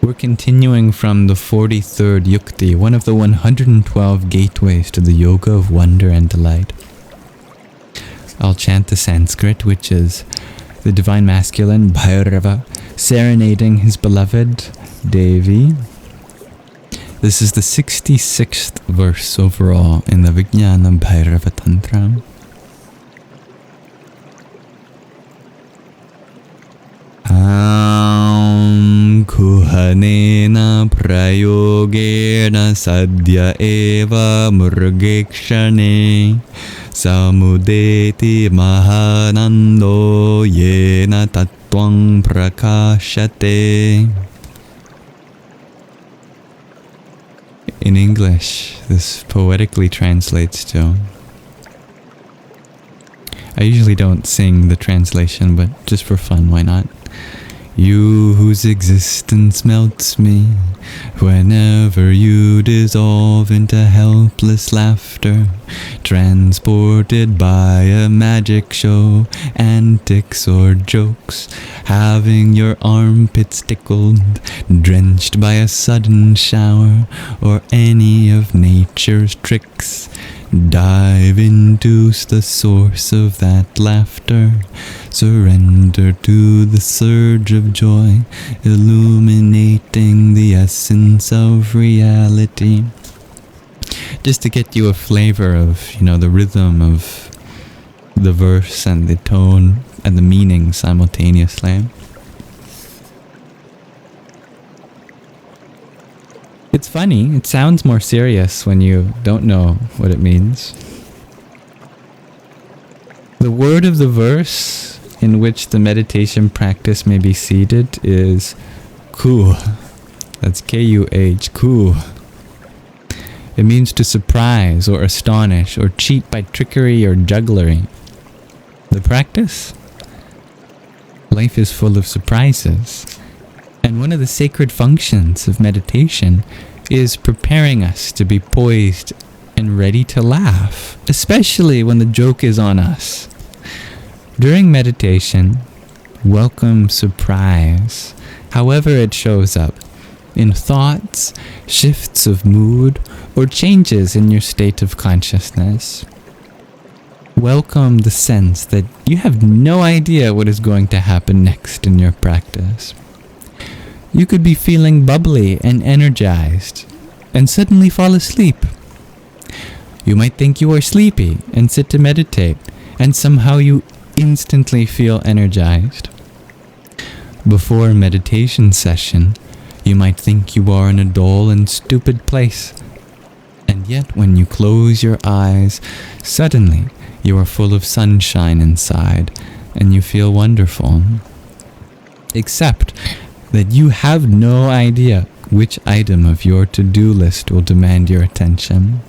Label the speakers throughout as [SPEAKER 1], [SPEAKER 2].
[SPEAKER 1] We're continuing from the 43rd Yukti, one of the 112 gateways to the Yoga of Wonder and Delight. I'll chant the Sanskrit, which is the Divine Masculine, Bhairava, serenading his beloved, Devi. This is the 66th verse overall in the Vijnana Bhairava Tantra. Kuhanena prayogena sadhya eva murgekshane samudeti mahanando yena tattvang prakashate. In English, this poetically translates to... I usually don't sing the translation, but just for fun, why not? You whose existence melts me whenever you dissolve into helpless laughter, transported by a magic show, antics or jokes, having your armpits tickled, drenched by a sudden shower, or any of nature's tricks. Dive into the source of that laughter, surrender to the surge of joy, illuminating the essence of reality. Just to get you a flavor of, the rhythm of the verse and the tone and the meaning simultaneously. It's funny, it sounds more serious when you don't know what it means. The word of the verse in which the meditation practice may be seated is ku. That's K-U-H, ku. It means to surprise or astonish or cheat by trickery or jugglery. The practice? Life is full of surprises. And one of the sacred functions of meditation is preparing us to be poised and ready to laugh, especially when the joke is on us. During meditation, welcome surprise, however it shows up, in thoughts, shifts of mood, or changes in your state of consciousness. Welcome the sense that you have no idea what is going to happen next in your practice. You could be feeling bubbly and energized, and suddenly fall asleep. You might think you are sleepy and sit to meditate, and somehow you instantly feel energized. Before a meditation session, you might think you are in a dull and stupid place, and yet when you close your eyes, suddenly you are full of sunshine inside, and you feel wonderful. Except that you have no idea which item of your to-do list will demand your attention.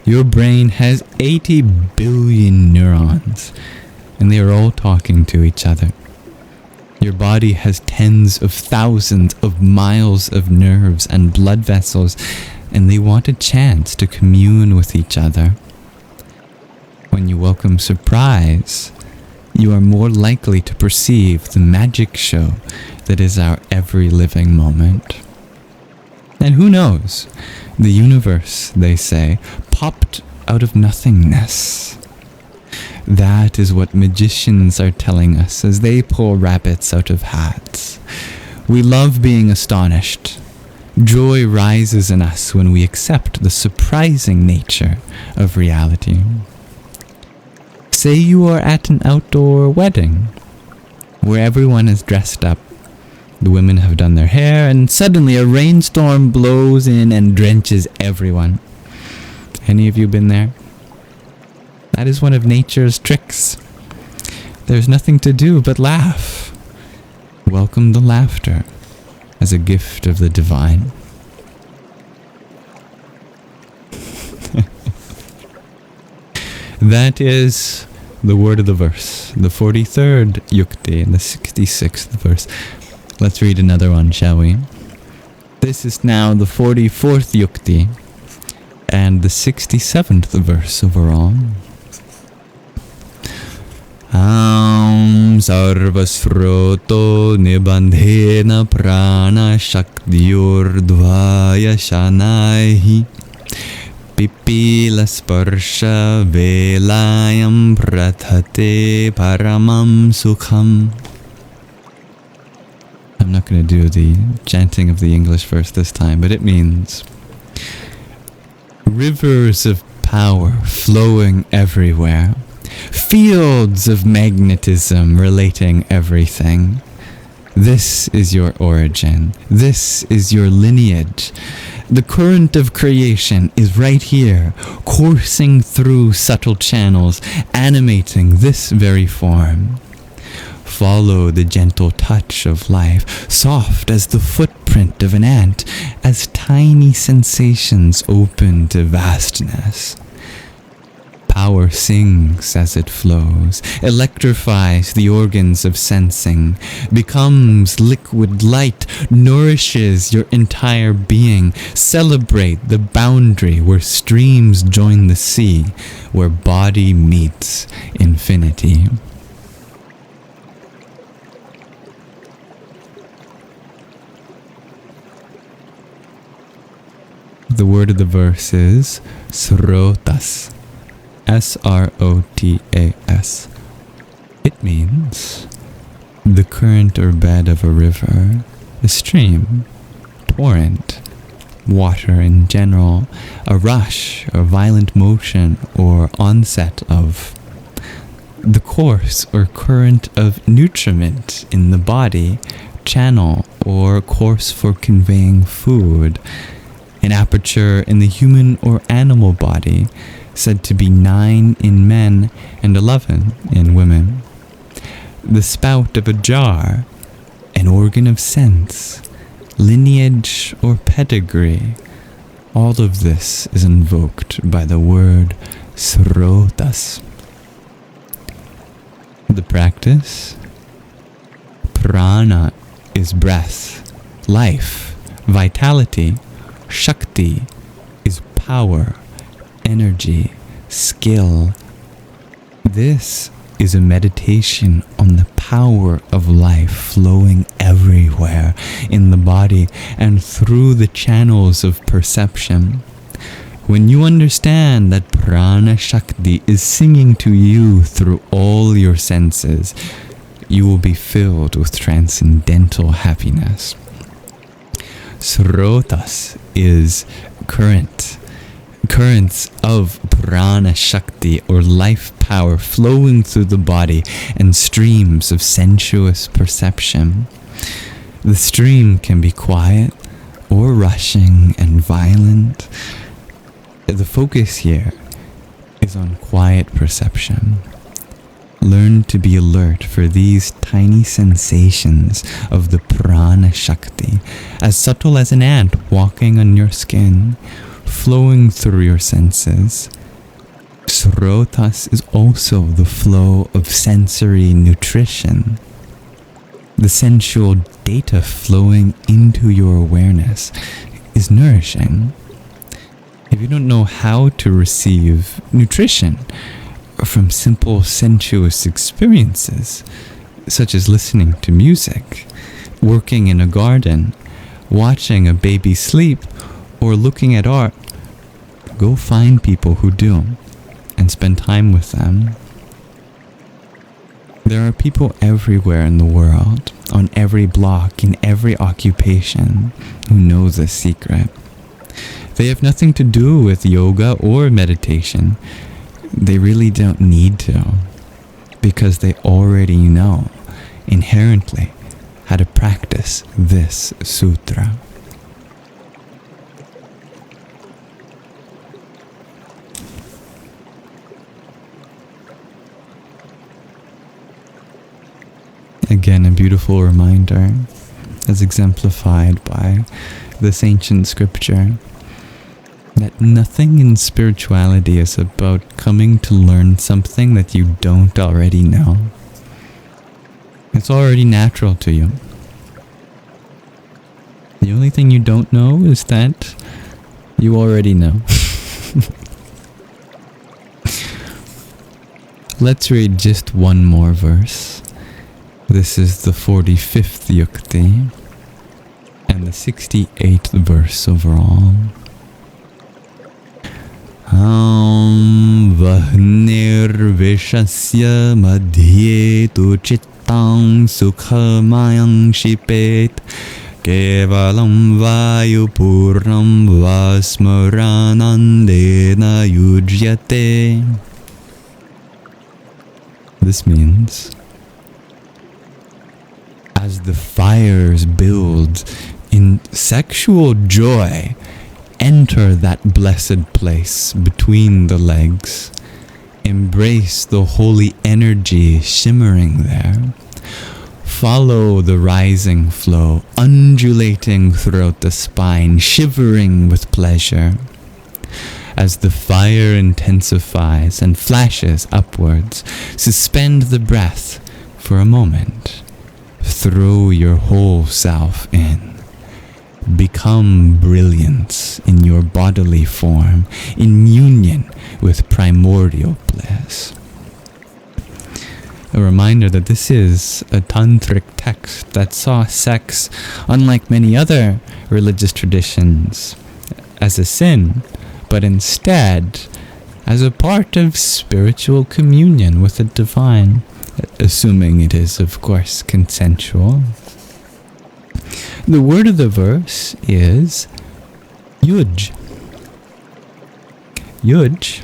[SPEAKER 1] Your brain has 80 billion neurons, and they are all talking to each other. Your body has tens of thousands of miles of nerves and blood vessels, and they want a chance to commune with each other. When you welcome surprise, you are more likely to perceive the magic show that is our every living moment. And who knows? The universe, they say, popped out of nothingness. That is what magicians are telling us as they pull rabbits out of hats. We love being astonished. Joy rises in us when we accept the surprising nature of reality. Say you are at an outdoor wedding where everyone is dressed up. The women have done their hair, and suddenly a rainstorm blows in and drenches everyone. Any of you been there? That is one of nature's tricks. There's nothing to do but laugh. Welcome the laughter as a gift of the divine. That is the word of the verse, the 43rd Yukti and the 66th verse. Let's read another one, shall we? This is now the 44th Yukti and the 67th verse overall. Aum sarvasroto nibandhena prana shaktiurdvaya shanaihi pipila sparsha velayam prathate paramam sukham. I'm not going to do the chanting of the English verse this time, but it means rivers of power flowing everywhere, fields of magnetism relating everything. This is your origin. This is your lineage. The current of creation is right here, coursing through subtle channels, animating this very form. Follow the gentle touch of life, soft as the footprint of an ant, as tiny sensations open to vastness. Power sings as it flows, electrifies the organs of sensing, becomes liquid light, nourishes your entire being. Celebrate the boundary where streams join the sea, where body meets infinity. The word of the verse is Srotas. S-R-O-T-A-S. It means the current or bed of a river, a stream, torrent, water in general, a rush or violent motion or onset of. The course or current of nutriment in the body, channel or course for conveying food, an aperture in the human or animal body, said to be 9 in men and 11 in women. The spout of a jar, an organ of sense, lineage or pedigree. All of this is invoked by the word Srotas. The practice? Prana is breath, life, vitality. Shakti is power, energy, skill. This is a meditation on the power of life flowing everywhere in the body and through the channels of perception. When you understand that Prana Shakti is singing to you through all your senses, you will be filled with transcendental happiness. Srotas is currents of Prana Shakti or life power flowing through the body and streams of sensuous perception. The stream can be quiet or rushing and violent. The focus here is on quiet perception. Learn to be alert for these tiny sensations of the Prana Shakti, as subtle as an ant walking on your skin, flowing through your senses. Srotas is also the flow of sensory nutrition, the sensual data flowing into your awareness is nourishing. If you don't know how to receive nutrition from simple sensuous experiences, such as listening to music, working in a garden, watching a baby sleep, or looking at art, go find people who do and spend time with them. There are people everywhere in the world, on every block, in every occupation, who know the secret. They have nothing to do with yoga or meditation. They really don't need to, because they already know inherently how to practice this sutra. Again, a beautiful reminder, as exemplified by this ancient scripture, that nothing in spirituality is about coming to learn something that you don't already know. It's already natural to you. The only thing you don't know is that you already know. Let's read just one more verse. This is the 45th Yukti and the 68th verse overall. Vahnir vishasya madhye tu chittang sukhamayang shipet kevalam vayupurnam vasmaranandena yujyate. This means, as the fires build in sexual joy, enter that blessed place between the legs. Embrace the holy energy shimmering there. Follow the rising flow, undulating throughout the spine, shivering with pleasure. As the fire intensifies and flashes upwards, suspend the breath for a moment. Throw your whole self in. Become brilliance in your bodily form, in union with primordial bliss. A reminder that this is a tantric text that saw sex, unlike many other religious traditions, as a sin, but instead as a part of spiritual communion with the divine, assuming it is, of course, consensual. The word of the verse is yuj. Yuj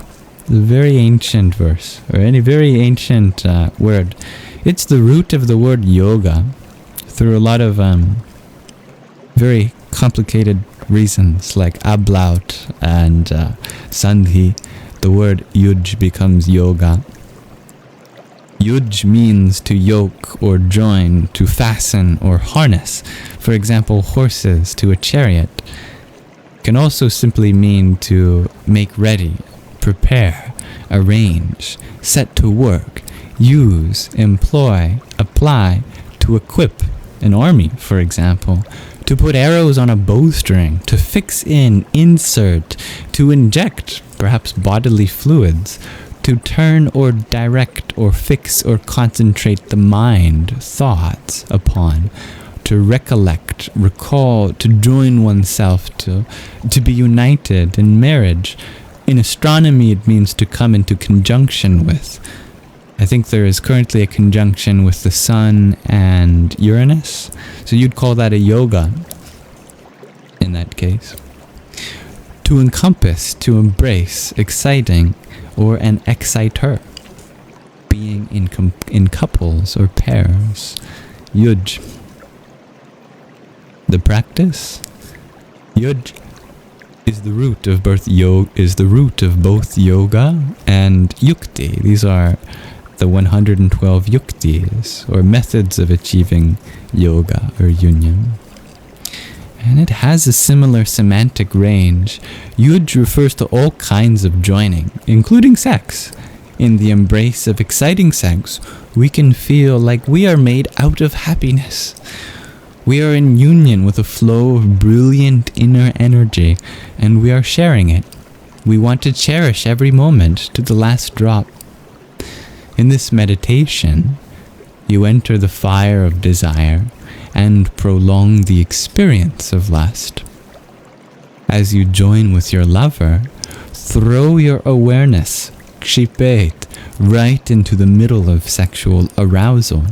[SPEAKER 1] is a very ancient verse, or any very ancient word. It's the root of the word yoga, through a lot of very complicated reasons like ablaut and sandhi. The word yuj becomes yoga. Yuj means to yoke or join, to fasten or harness. For example, horses to a chariot. It can also simply mean to make ready, prepare, arrange, set to work, use, employ, apply, to equip an army, for example, to put arrows on a bowstring, to fix in, insert, to inject, perhaps bodily fluids, to turn or direct or fix or concentrate the mind, thoughts upon, to recollect, recall, to join oneself to be united in marriage. In astronomy, it means to come into conjunction with. I think there is currently a conjunction with the Sun and Uranus, so you'd call that a yoga in that case. To encompass, to embrace, exciting, or an exciter, being in couples or pairs. Yuj. The practice? Yuj is the root of both yoga and yukti. These are the 112 yuktis, or methods of achieving yoga or union. And it has a similar semantic range. Yuj refers to all kinds of joining, including sex. In the embrace of exciting sex, we can feel like we are made out of happiness. We are in union with a flow of brilliant inner energy, and we are sharing it. We want to cherish every moment to the last drop. In this meditation, you enter the fire of desire and prolong the experience of lust. As you join with your lover, throw your awareness, kshipet, right into the middle of sexual arousal,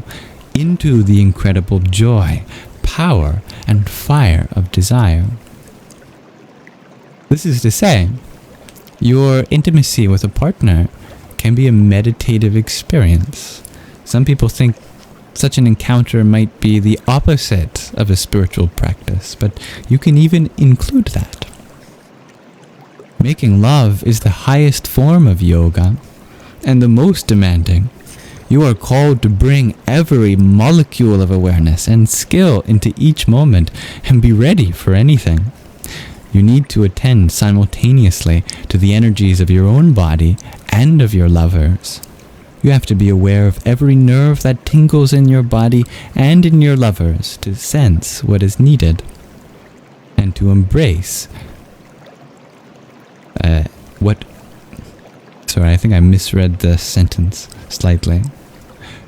[SPEAKER 1] into the incredible joy, power, and fire of desire. This is to say, your intimacy with a partner can be a meditative experience. Some people think such an encounter might be the opposite of a spiritual practice, but you can even include that. Making love is the highest form of yoga and the most demanding. You are called to bring every molecule of awareness and skill into each moment and be ready for anything. You need to attend simultaneously to the energies of your own body and of your lovers. You have to be aware of every nerve that tingles in your body and in your lovers to sense what is needed and to embrace Sorry, I think I misread the sentence slightly.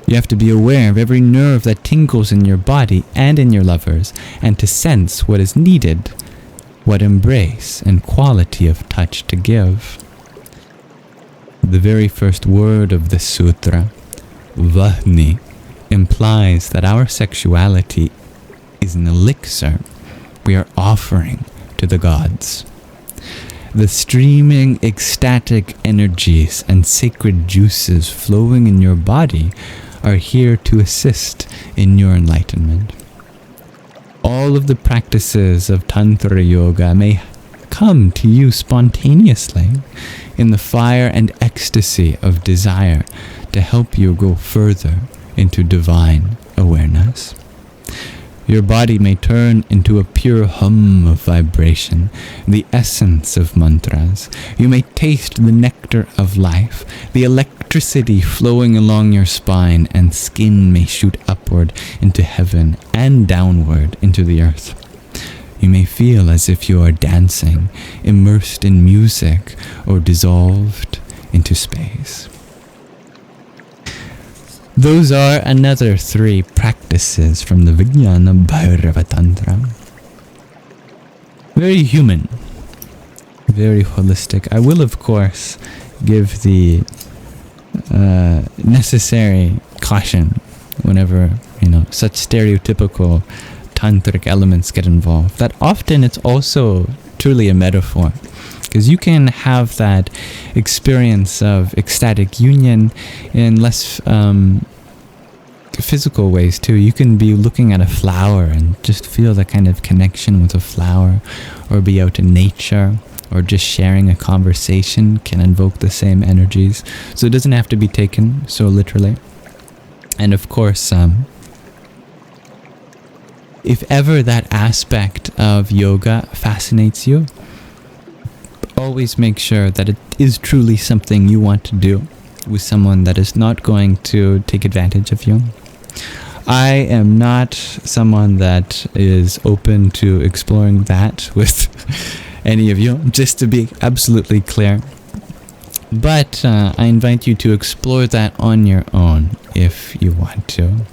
[SPEAKER 1] You have to be aware of every nerve that tingles in your body and in your lovers, and to sense what is needed, what embrace and quality of touch to give. The very first word of the sutra, Vahni, implies that our sexuality is an elixir we are offering to the gods. The streaming ecstatic energies and sacred juices flowing in your body are here to assist in your enlightenment. All of the practices of Tantra Yoga may come to you spontaneously in the fire and ecstasy of desire to help you go further into divine awareness. Your body may turn into a pure hum of vibration, the essence of mantras. You may taste the nectar of life, the electricity flowing along your spine, and skin may shoot upward into heaven and downward into the earth. You may feel as if you are dancing, immersed in music, or dissolved into space. Those are another 3 practices from the Vijnana Bhairava Tantra. Very human, very holistic. I will, of course, give the necessary caution whenever, such stereotypical tantric elements get involved, that often it's also truly a metaphor. Because you can have that experience of ecstatic union in less physical ways too. You can be looking at a flower and just feel that kind of connection with a flower, or be out in nature, or just sharing a conversation can invoke the same energies. So it doesn't have to be taken so literally. And of course, if ever that aspect of yoga fascinates you, always make sure that it is truly something you want to do with someone that is not going to take advantage of you. I am not someone that is open to exploring that with any of you, just to be absolutely clear. But I invite you to explore that on your own if you want to.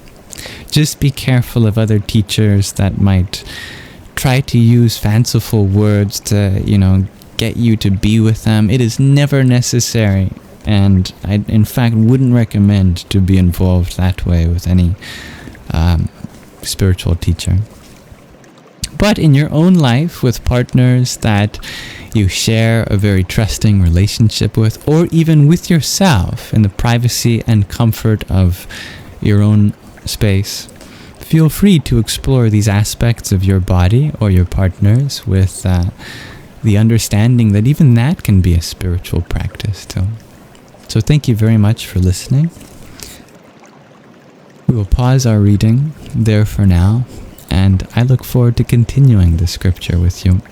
[SPEAKER 1] Just be careful of other teachers that might try to use fanciful words to, get you to be with them. It is never necessary, and I in fact wouldn't recommend to be involved that way with any spiritual teacher. But in your own life, with partners that you share a very trusting relationship with, or even with yourself in the privacy and comfort of your own space, feel free to explore these aspects of your body or your partners with the understanding that even that can be a spiritual practice too. So thank you very much for listening. We will pause our reading there for now, and I look forward to continuing the scripture with you.